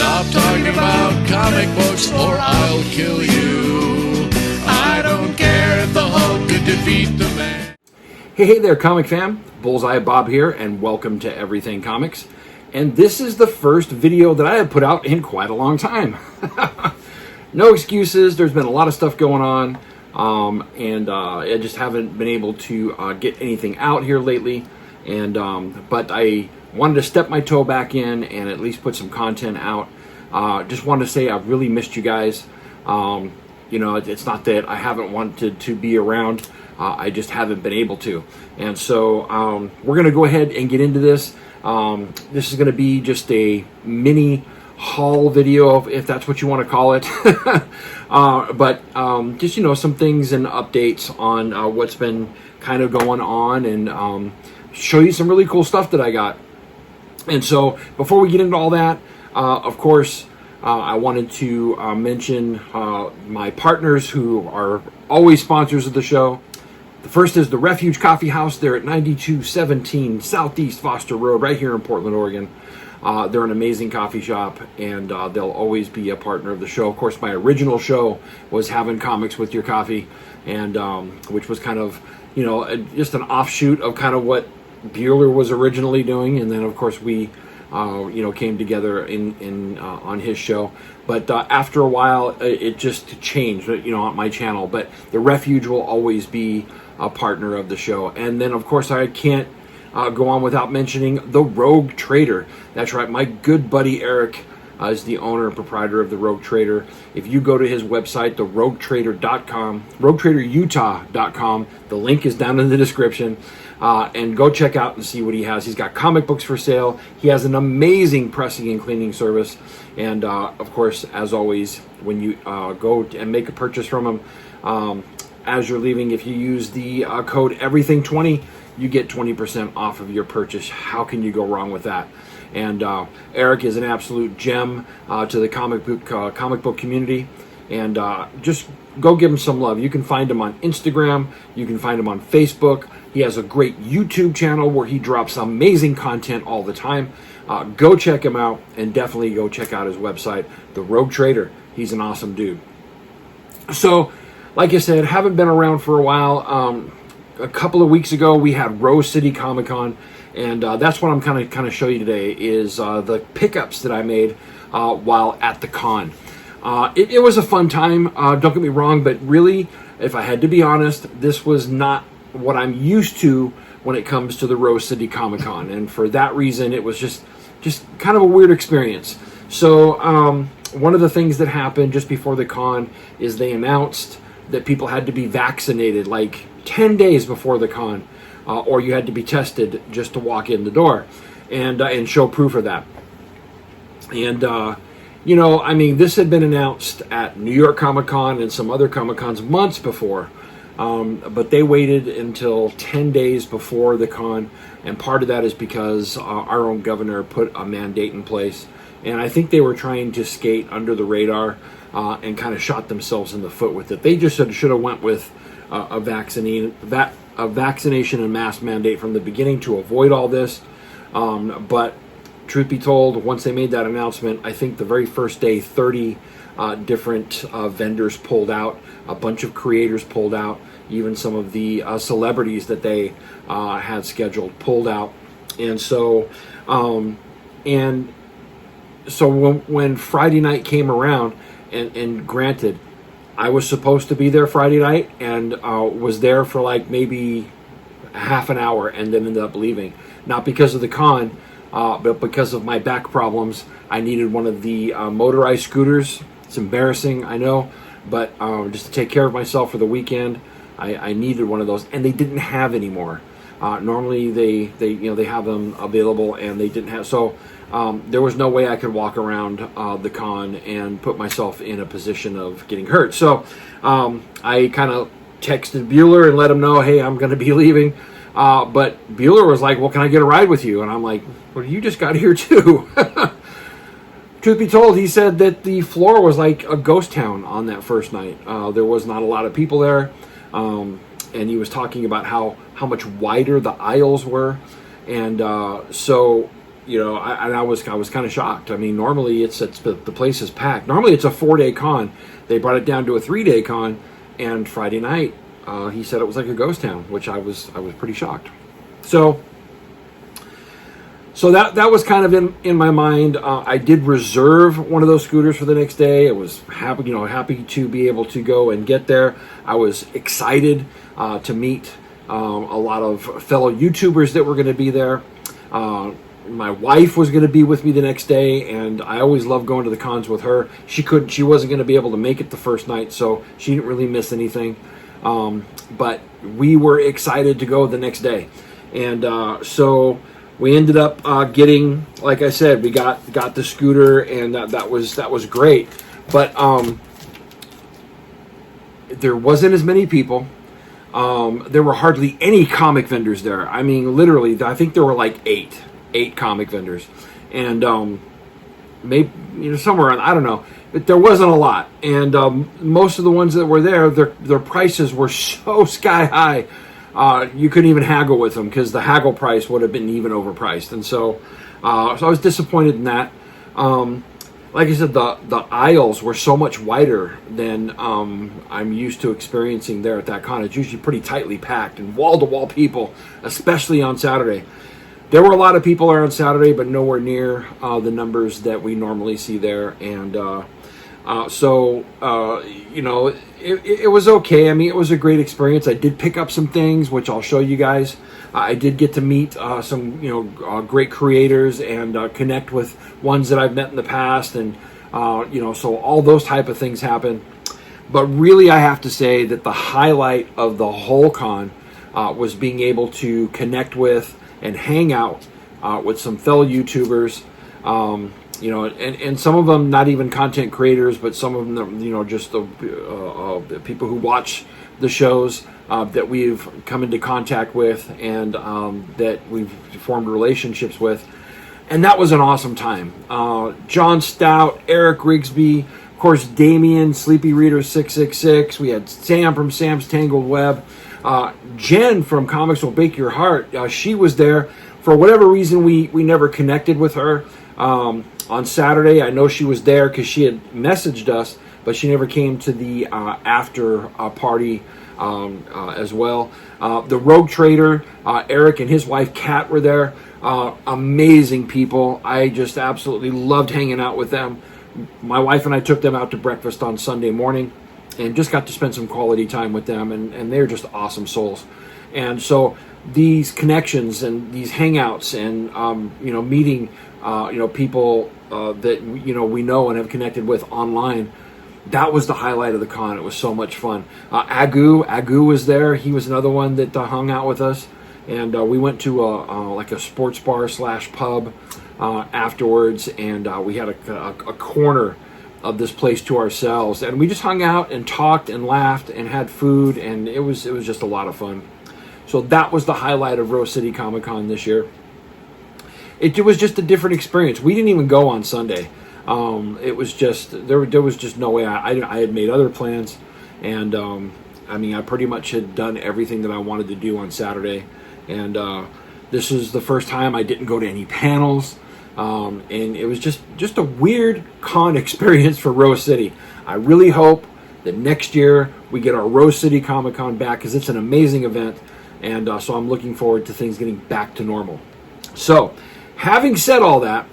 Stop talking about comic books or I'll kill you. I don't care if the Hulk could defeat the man. Hey there, comic fam. Bullseye Bob here, and welcome to Everything Comics. And this is the first video that I have put out in quite a long time. No excuses. There's been a lot of stuff going on, and I just haven't been able to get anything out here lately. And but I wanted to step my toe back in and at least put some content out. Just wanted to say I've really missed you guys. You know, it's not that I haven't wanted to be around. I just haven't been able to. And so we're going to go ahead and get into this. This is going to be just a mini haul video, if that's what you want to call it. But just, you know, some things and updates on what's been kind of going on, and show you some really cool stuff that I got. And so before we get into all that, of course, I wanted to mention my partners who are always sponsors of the show. The first is the Refuge Coffee House. They're at 9217 Southeast Foster Road, right here in Portland, Oregon. They're an amazing coffee shop, and they'll always be a partner of the show. Of course, my original show was Having Comics with Your Coffee, and which was kind of, you know, just an offshoot of kind of what Bueller was originally doing, and then of course we you know, came together in on his show. But after a while it just changed, you know, on my channel. But the Refuge will always be a partner of the show. And then of course I can't go on without mentioning the Rogue Trader. That's right, my good buddy Eric is the owner and proprietor of the Rogue Trader. If you go to his website, theroguetrader.com, roguetraderutah.com, the link is down in the description. And go check out and see what he has. He's got comic books for sale. He has an amazing pressing and cleaning service. And of course, as always, when you go and make a purchase from him, as you're leaving, if you use the code EVERYTHING20, you get 20% off of your purchase. How can you go wrong with that? And Eric is an absolute gem to the comic book community. And just go give him some love. You can find him on Instagram. You can find him on Facebook. He has a great YouTube channel where he drops amazing content all the time. Go check him out, and definitely go check out his website, The Rogue Trader. He's an awesome dude. So, like I said, haven't been around for a while. A couple of weeks ago, we had Rose City Comic Con, and that's what I'm kind of show you today is the pickups that I made while at the con. It was a fun time, don't get me wrong, but really, if I had to be honest, this was not what I'm used to when it comes to the Rose City Comic Con, and for that reason, it was just kind of a weird experience. So one of the things that happened just before the con is they announced that people had to be vaccinated like 10 days before the con, or you had to be tested just to walk in the door, and show proof of that. And you know, I mean, this had been announced at New York Comic Con and some other Comic Cons months before. But they waited until 10 days before the con, and part of that is because our own governor put a mandate in place, and I think they were trying to skate under the radar and kind of shot themselves in the foot with it. They just should have went with a vaccination and mask mandate from the beginning to avoid all this. But truth be told, once they made that announcement, I think the very first day, 30 different vendors pulled out, a bunch of creators pulled out, even some of the celebrities that they had scheduled pulled out. And so when Friday night came around, and granted, I was supposed to be there Friday night, and was there for like maybe half an hour, and then ended up leaving. Not because of the con, but because of my back problems. I needed one of the motorized scooters. It's embarrassing, I know, but just to take care of myself for the weekend, I needed one of those, and they didn't have any more. Normally they have them available, and they didn't have. So there was no way I could walk around the con and put myself in a position of getting hurt. So I kind of texted Bueller and let him know, hey, I'm going to be leaving. But Bueller was like, well, can I get a ride with you? And I'm like, well, you just got here too. Truth be told, he said that the floor was like a ghost town on that first night. There was not a lot of people there. And he was talking about how much wider the aisles were. And so I was kind of shocked. I mean, normally the place is packed. Normally it's a 4-day con. They brought it down to a 3-day con, and Friday night he said it was like a ghost town, which I was pretty shocked. So that was kind of in my mind. I did reserve one of those scooters for the next day. I was happy to be able to go and get there. I was excited to meet a lot of fellow YouTubers that were going to be there. My wife was going to be with me the next day, and I always love going to the cons with her. She wasn't going to be able to make it the first night, so she didn't really miss anything. But we were excited to go the next day, and so we ended up getting, like I said, we got the scooter, and that was great. But there wasn't as many people. There were hardly any comic vendors there. I mean, literally, I think there were like eight comic vendors, and maybe somewhere around, I don't know, but there wasn't a lot. And most of the ones that were there, their prices were so sky high. You couldn't even haggle with them, because the haggle price would have been even overpriced. And so I was disappointed in that. Like I said, the aisles were so much wider than I'm used to experiencing there at that con. It's usually pretty tightly packed and wall-to-wall people, especially on Saturday. There were a lot of people there on Saturday, but nowhere near the numbers that we normally see there. And it was okay. I mean, it was a great experience. I did pick up some things, which I'll show you guys. I did get to meet some great creators and connect with ones that I've met in the past, and so all those type of things happen. But really, I have to say that the highlight of the whole con was being able to connect with and hang out with some fellow YouTubers, and some of them not even content creators, but some of them, just the people who watch the shows that we've come into contact with, and that we've formed relationships with. And that was an awesome time. John Stout, Eric Rigsby, of course, Damien, Sleepy Reader 666. We had Sam from Sam's Tangled Web. Jen from Comics Will Break Your Heart. She was there. For whatever reason, we never connected with her. On Saturday, I know she was there because she had messaged us, but she never came to the after party as well. The Rogue Trader, Eric and his wife Kat were there. Amazing people. I just absolutely loved hanging out with them. My wife and I took them out to breakfast on Sunday morning and just got to spend some quality time with them, and they're just awesome souls. And so these connections and these hangouts and meeting people that we know and have connected with online, that was the highlight of the con. It was so much fun. Agu was there. He was another one that hung out with us, and we went to a sports bar / pub afterwards, and we had a corner of this place to ourselves, and we just hung out and talked and laughed and had food, and it was just a lot of fun. So that was the highlight of Rose City Comic Con this year. It was just a different experience. We didn't even go on Sunday. It was just there was just no way. I had made other plans, and I pretty much had done everything that I wanted to do on Saturday, and this is the first time I didn't go to any panels. And it was just a weird con experience for Rose City. I really hope that next year we get our Rose City Comic Con back, because it's an amazing event, and so I'm looking forward to things getting back to normal. So, having said all that,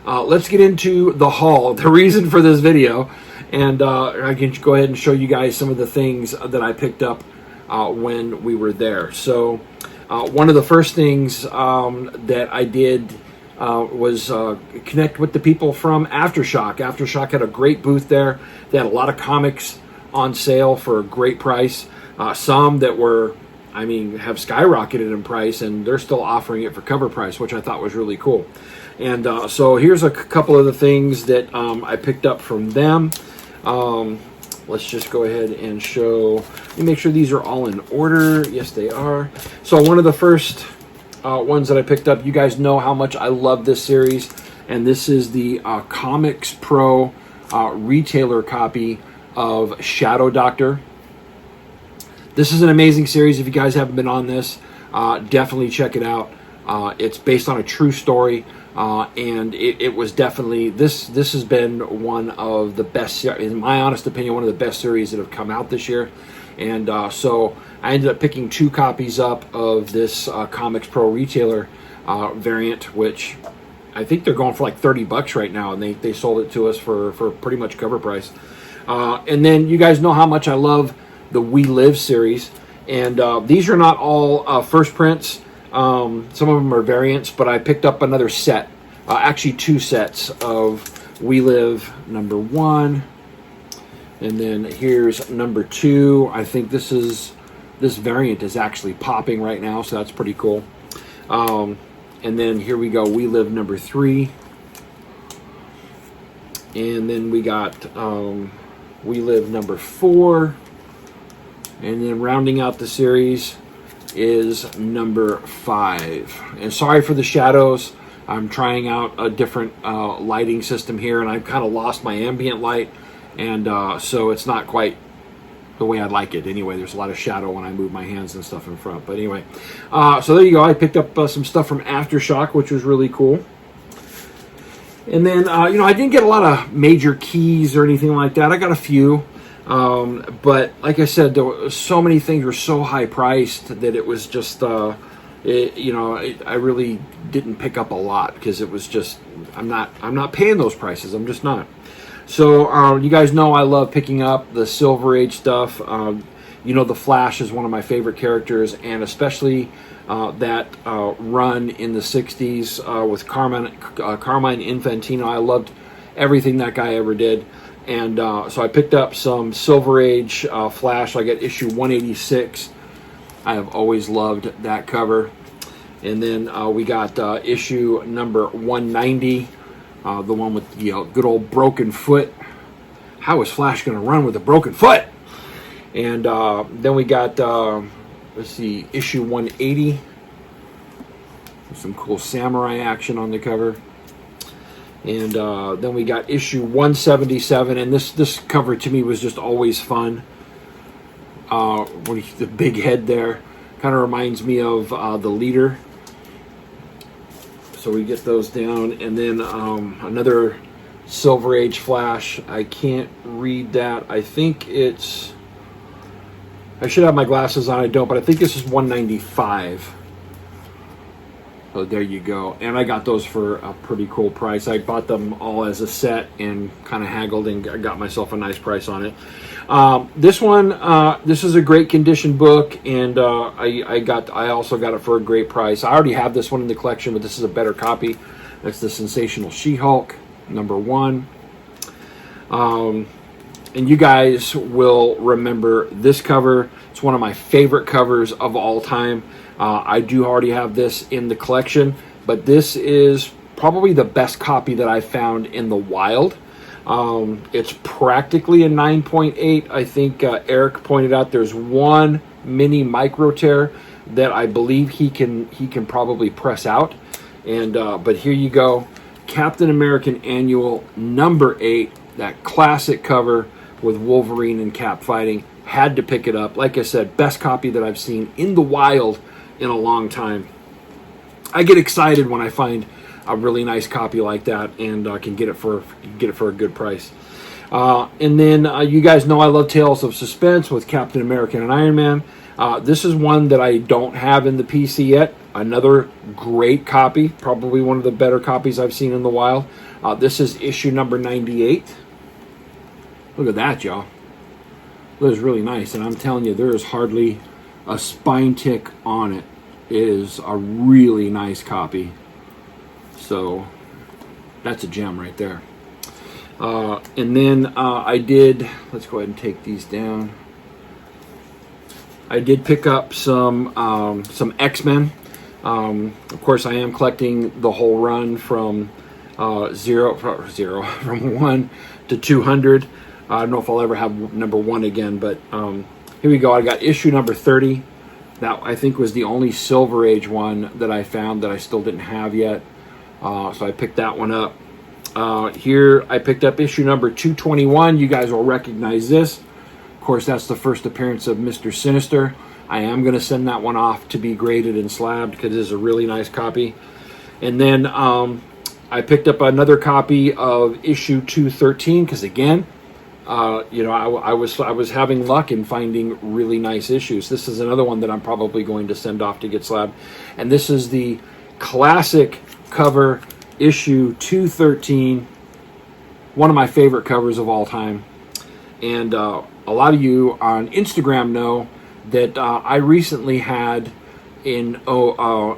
let's get into the haul, the reason for this video, and I can go ahead and show you guys some of the things that I picked up when we were there. So, one of the first things that I did was connect with the people from Aftershock. Aftershock had a great booth there. They had a lot of comics on sale for a great price. Some that were, have skyrocketed in price, and they're still offering it for cover price, which I thought was really cool. And so here's a couple of the things that I picked up from them. Let's just go ahead and show. Let me make sure these are all in order. Yes, they are. So one of the first ones that I picked up, you guys know how much I love this series, and this is the Comics Pro retailer copy of Shadow Doctor. This is an amazing series. If you guys haven't been on this, definitely check it out. It's based on a true story. and it was definitely, this has been one of the best, in my honest opinion, one of the best series that have come out this year. And so I ended up picking 2 copies up of this Comics Pro Retailer variant, which I think they're going for like $30 right now, and they sold it to us for pretty much cover price. And then you guys know how much I love the We Live series, and these are not all first prints. Some of them are variants, but I picked up another set, actually 2 sets of We Live number 1, and then here's number 2. I think this variant is actually popping right now, so that's pretty cool. And then here we go, We Live number 3, and then we got We Live number 4, and then rounding out the series is number 5. And sorry for the shadows. I'm trying out a different lighting system here, and I've kind of lost my ambient light, and so it's not quite the way I'd like it. Anyway, there's a lot of shadow when I move my hands and stuff in front. But anyway, so there you go. I picked up some stuff from Aftershock, which was really cool. And then, I didn't get a lot of major keys or anything like that. I got a few. But like I said, there were so many things were so high priced that it was just, I really didn't pick up a lot because it was just, I'm not paying those prices. I'm just not. So, you guys know I love picking up the Silver Age stuff. The Flash is one of my favorite characters, and especially that run in the 60s with Carmine Infantino. I loved everything that guy ever did. And so I picked up some Silver Age Flash. I got issue 186. I have always loved that cover. And then we got issue number 190. The one with the good old broken foot. How is Flash going to run with a broken foot? And then we got, issue 180. Some cool samurai action on the cover. And then we got issue 177. And this cover to me was just always fun. The big head there kind of reminds me of the Leader. So we get those down, and then another Silver Age Flash. I can't read that. I think it's, I should have my glasses on, I don't, but I think this is 195. So there you go. And I got those for a pretty cool price. I bought them all as a set and kind of haggled and got myself a nice price on it. This one, this is a great condition book, and I also got it for a great price. I already have this one in the collection, but this is a better copy. That's the Sensational She-Hulk, number 1. And you guys will remember this cover. It's one of my favorite covers of all time. I do already have this in the collection, but this is probably the best copy that I found in the wild. It's practically a 9.8. I think Eric pointed out there's one mini micro tear that I believe he can probably press out. And but here you go, Captain American Annual number 8, that classic cover with Wolverine and Cap fighting. Had to pick it up. Like I said, best copy that I've seen in the wild in a long time. I get excited when I find a really nice copy like that and can get it for a good price. And then you guys know I love Tales of Suspense with Captain America and Iron Man. This is one that I don't have in the PC yet. Another great copy, probably one of the better copies I've seen in the wild. This is issue number 98. Look at that, y'all. That is really nice, and I'm telling you, there is hardly a spine tick on it. It is a really nice copy. So that's a gem right there. And then I did, let's go ahead and take these down. I did pick up some X-Men. Of course, I am collecting the whole run from from 1 to 200. I don't know if I'll ever have number 1 again, but here we go. I got issue number 30. That I think was the only Silver Age one that I found that I still didn't have yet. So I picked that one up. Here I picked up issue number 221. You guys will recognize this. Of course, that's the first appearance of Mr. Sinister. I am going to send that one off to be graded and slabbed because it is a really nice copy. And then I picked up another copy of issue 213 because, again, I was having luck in finding really nice issues. This is another one that I'm probably going to send off to get slabbed, and this is the classic cover, issue 213, one of my favorite covers of all time. And a lot of you on Instagram know that I recently had a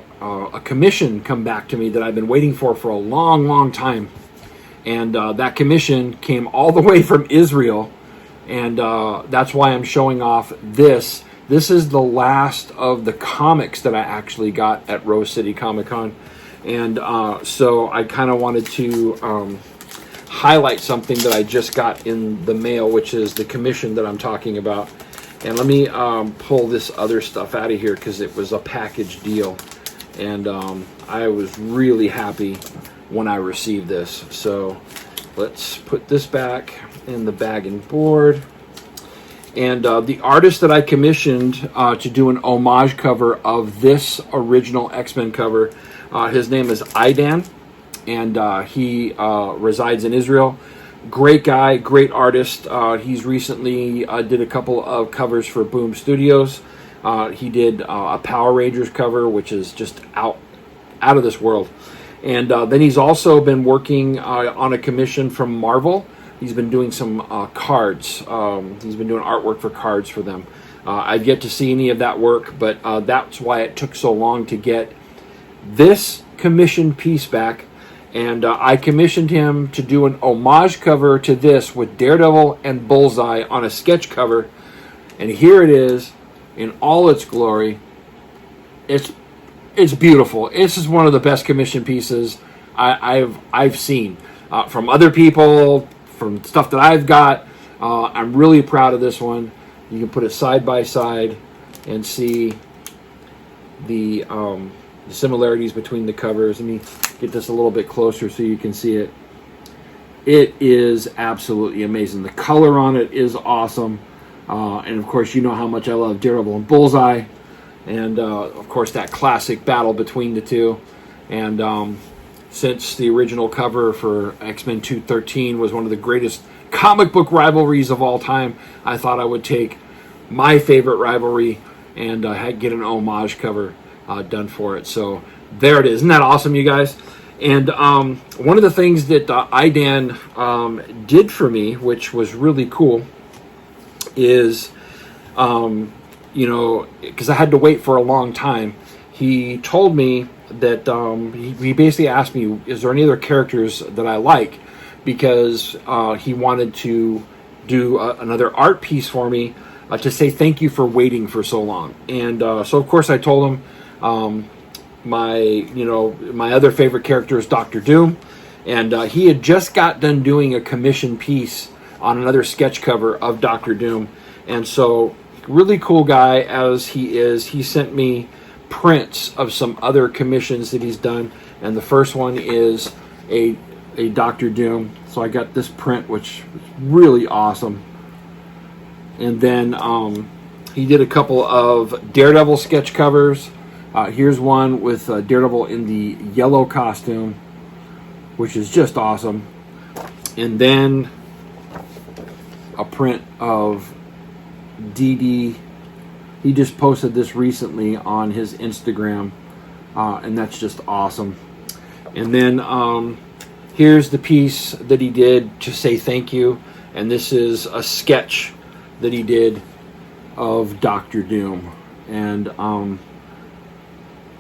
commission come back to me that I've been waiting for a long, long time. And that commission came all the way from Israel. And that's why I'm showing off this. This is the last of the comics that I actually got at Rose City Comic Con. And so I kind of wanted to highlight something that I just got in the mail, which is the commission that I'm talking about. And let me pull this other stuff out of here because it was a package deal. And I was really happy when I received this. So let's put this back in the bag and board. And the artist that I commissioned to do an homage cover of this original X-Men cover, his name is Idan, and he resides in Israel. Great guy, great artist. He's recently did a couple of covers for Boom Studios. He did a Power Rangers cover, which is just out of this world. And then he's also been working on a commission from Marvel. He's been doing some cards. He's been doing artwork for cards for them. I've yet to see any of that work, but that's why it took so long to get this commissioned piece back. And I commissioned him to do an homage cover to this with Daredevil and Bullseye on a sketch cover. And here it is in all its glory. It's beautiful. This is one of the best commission pieces I've seen from other people, from stuff that I've got. I'm really proud of this one. You can put it side by side and see the similarities between the covers. Let me get this a little bit closer so you can see it. It is absolutely amazing. The color on it is awesome. And of course, you know how much I love Daredevil and Bullseye. And of course, that classic battle between the two. And since the original cover for X-Men 213 was one of the greatest comic book rivalries of all time, I thought I would take my favorite rivalry and get an homage cover done for it. So there it is. Isn't that awesome, you guys? And one of the things that Idan did for me, which was really cool, is, because I had to wait for a long time, he told me that he basically asked me, is there any other characters that I like? Because he wanted to do another art piece for me to say thank you for waiting for so long. And so of course I told him my other favorite character is Dr. Doom, and he had just got done doing a commission piece on another sketch cover of Dr. Doom. And so, really cool guy as he is, he sent me prints of some other commissions that he's done, and the first one is a Dr. Doom. So I got this print, which is really awesome. And then he did a couple of Daredevil sketch covers. Here's one with Daredevil in the yellow costume, which is just awesome. And then a print of DD. He just posted this recently on his Instagram, and that's just awesome. And then here's the piece that he did to say thank you, and this is a sketch that he did of Dr. Doom, and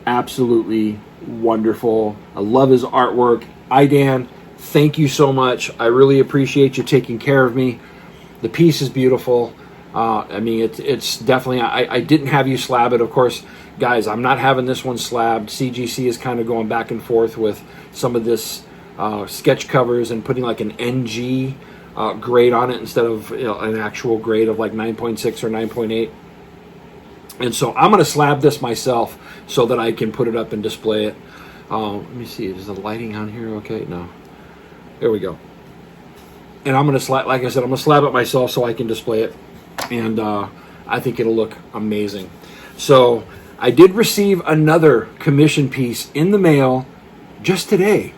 absolutely wonderful. I love his artwork. Idan, thank you so much. I really appreciate you taking care of me. The piece is beautiful. It's definitely, I didn't have you slab it. Of course, guys, I'm not having this one slabbed. CGC is kind of going back and forth with some of this sketch covers and putting like an NG grade on it instead of an actual grade of like 9.6 or 9.8. And so I'm going to slab this myself so that I can put it up and display it. Let me see, is the lighting on here okay? No. There we go. And I'm going to slab, like I said, I'm going to slab it myself so I can display it. And I think it'll look amazing. So I did receive another commission piece in the mail just today.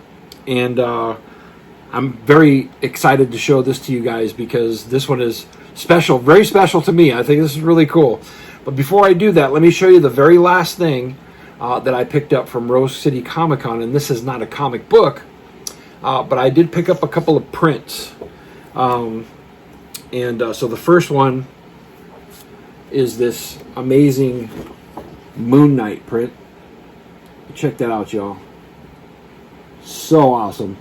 and I'm very excited to show this to you guys because this one is special, very special to me. I think this is really cool. But before I do that, let me show you the very last thing that I picked up from Rose City Comic Con, and this is not a comic book, but I did pick up a couple of prints. So the first one is this amazing Moon Knight print. Check that out, y'all. So awesome.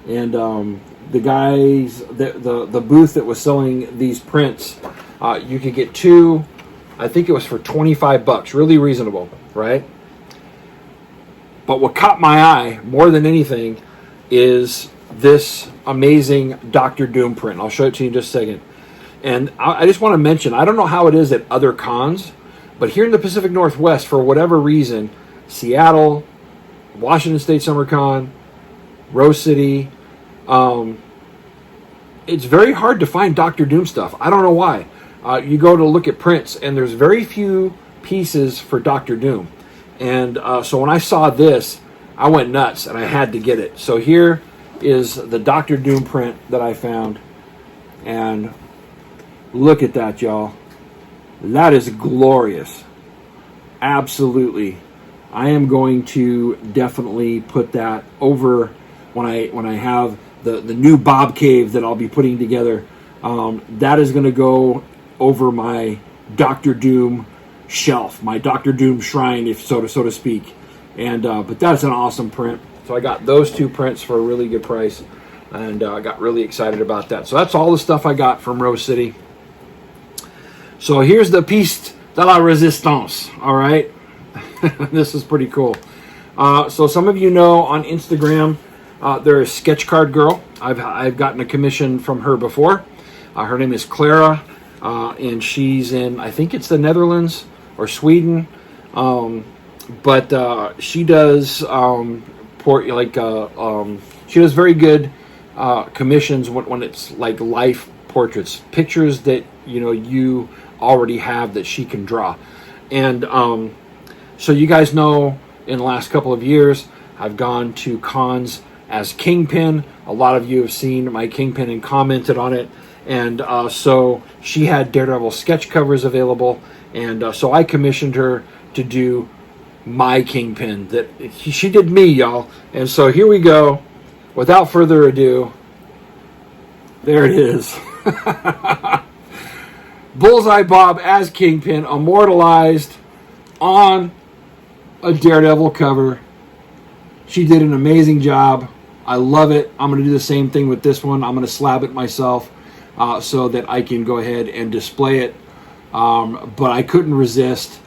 And the guys, the booth that was selling these prints, you could get two. I think it was for $25, really reasonable, right? But what caught my eye more than anything is this amazing Doctor Doom print. I'll show it to you in just a second. And I just want to mention, I don't know how it is at other cons, but here in the Pacific Northwest, for whatever reason, Seattle, Washington State Summer Con, Rose City, it's very hard to find Doctor Doom stuff. I don't know why. You go to look at prints, and there's very few pieces for Doctor Doom. And so when I saw this, I went nuts, and I had to get it. So here is the Doctor Doom print that I found. And look at that, y'all. That is glorious. Absolutely. I am going to definitely put that over when I have the new Bob Cave that I'll be putting together. That is going to go over my Doctor Doom shelf, my Doctor Doom shrine, if so to speak. And but that's an awesome print. So I got those two prints for a really good price, and I got really excited about that. So that's all the stuff I got from Rose City. So here's the piece de la resistance. All right. This is pretty cool. So some of you know on Instagram, there is Sketch Card Girl. I've gotten a commission from her before. Her name is Clara, and she's in, I think it's the Netherlands or Sweden. But she does she does very good commissions when it's like life portraits, pictures that you already have that she can draw. And so you guys know, in the last couple of years, I've gone to cons as Kingpin. A lot of you have seen my Kingpin and commented on it. And so she had Daredevil sketch covers available. And so I commissioned her to do my Kingpin. She did me, y'all. And so here we go. Without further ado, there it is. Bullseye Bob as Kingpin, immortalized on a Daredevil cover. She did an amazing job. I love it. I'm going to do the same thing with this one. I'm going to slab it myself so that I can go ahead and display it. But I couldn't resist,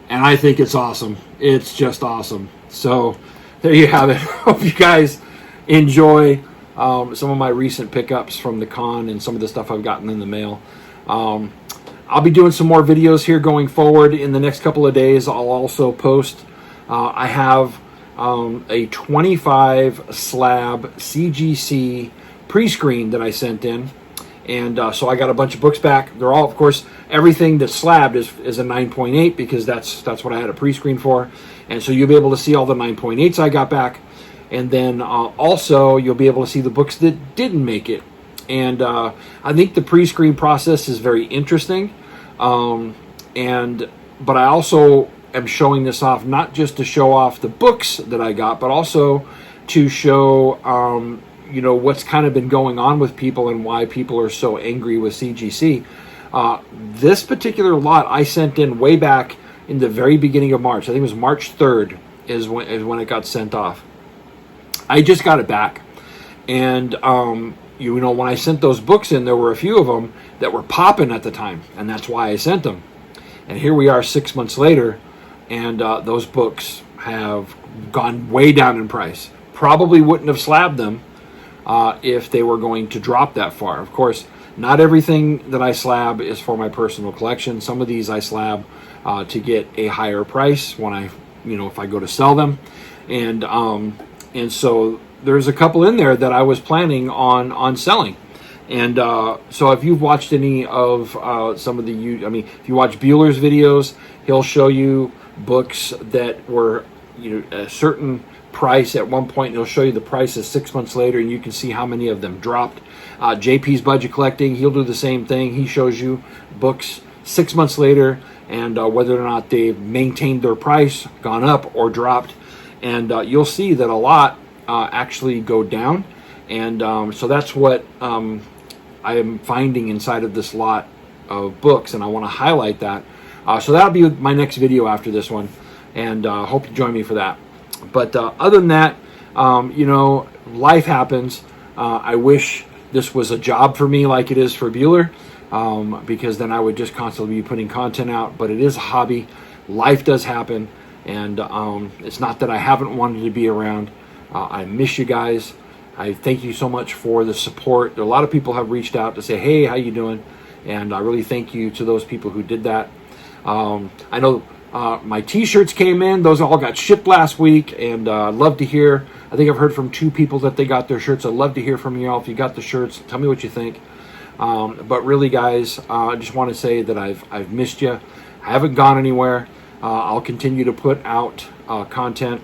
and I think it's awesome. It's just awesome. So there you have it. Hope you guys enjoy some of my recent pickups from the con and some of the stuff I've gotten in the mail. I'll be doing some more videos here going forward in the next couple of days. I'll also post. I have a 25 slab CGC pre-screen that I sent in. And so I got a bunch of books back. They're all, of course, everything that's slabbed is a 9.8 because that's what I had a pre-screen for. And so you'll be able to see all the 9.8s I got back. And then also you'll be able to see the books that didn't make it. And I think the pre-screen process is very interesting. But I also am showing this off not just to show off the books that I got, but also to show what's kind of been going on with people and why people are so angry with CGC. This particular lot I sent in way back in the very beginning of March. I think it was March 3rd is when it got sent off. I just got it back. And when I sent those books in, there were a few of them that were popping at the time, and that's why I sent them. And here we are 6 months later, and those books have gone way down in price. Probably wouldn't have slabbed them if they were going to drop that far. Of course, not everything that I slab is for my personal collection. Some of these I slab to get a higher price when if I go to sell them. And so there's a couple in there that I was planning on selling. And so if you've watched any of some of if you watch Bueller's videos, he'll show you books that were a certain price at one point, and it'll show you the prices 6 months later, and you can see how many of them dropped. JP's Budget Collecting, he'll do the same thing. He shows you books 6 months later and whether or not they've maintained their price, gone up, or dropped. And you'll see that a lot actually go down. And so that's what I am finding inside of this lot of books, and I want to highlight that. So that'll be my next video after this one, and hope you join me for that. But other than that, you know, life happens. I wish this was a job for me like it is for Bueller, because then I would just constantly be putting content out. But it is a hobby. Life does happen, and it's not that I haven't wanted to be around. I miss you guys. I thank you so much for the support. A lot of people have reached out to say, hey, how you doing? And I really thank you to those people who did that. I know my t-shirts came in. Those all got shipped last week, and I'd love to hear. I think I've heard from 2 people that they got their shirts. I'd love to hear from you all if you got the shirts. Tell me what you think. But really, guys, I just want to say that I've missed you. I haven't gone anywhere. I'll continue to put out content.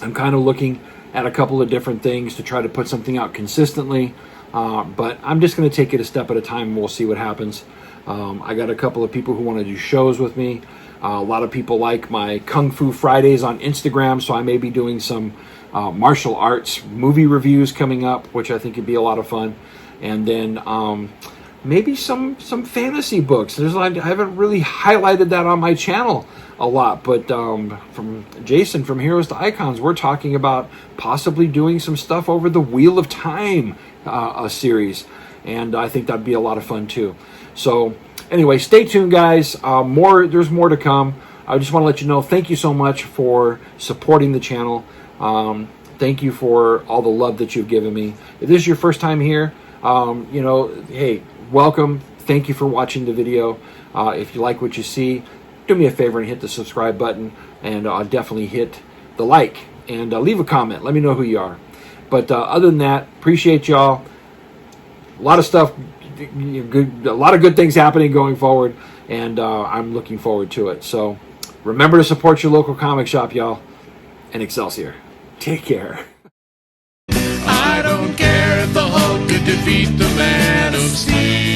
I'm kind of looking at a couple of different things to try to put something out consistently. But I'm just going to take it a step at a time, and we'll see what happens. I got a couple of people who want to do shows with me. A lot of people like my Kung Fu Fridays on Instagram, so I may be doing some martial arts movie reviews coming up, which I think would be a lot of fun. And then maybe some fantasy books. I haven't really highlighted that on my channel a lot, but from Jason from Heroes to Icons, we're talking about possibly doing some stuff over the Wheel of Time a series, and I think that'd be a lot of fun too. So anyway, stay tuned, guys. There's more to come. I just want to let you know, thank you so much for supporting the channel. Thank you for all the love that you've given me. If this is your first time here, you know, hey, welcome. Thank you for watching the video. If you like what you see, do me a favor and hit the subscribe button, and definitely hit the like, and leave a comment. Let me know who you are. But other than that, appreciate y'all. A lot of stuff, a lot of good things happening going forward, and I'm looking forward to it. So remember to support your local comic shop, y'all, and Excelsior. Take care. I don't care if the Hulk could defeat the Man of Steel.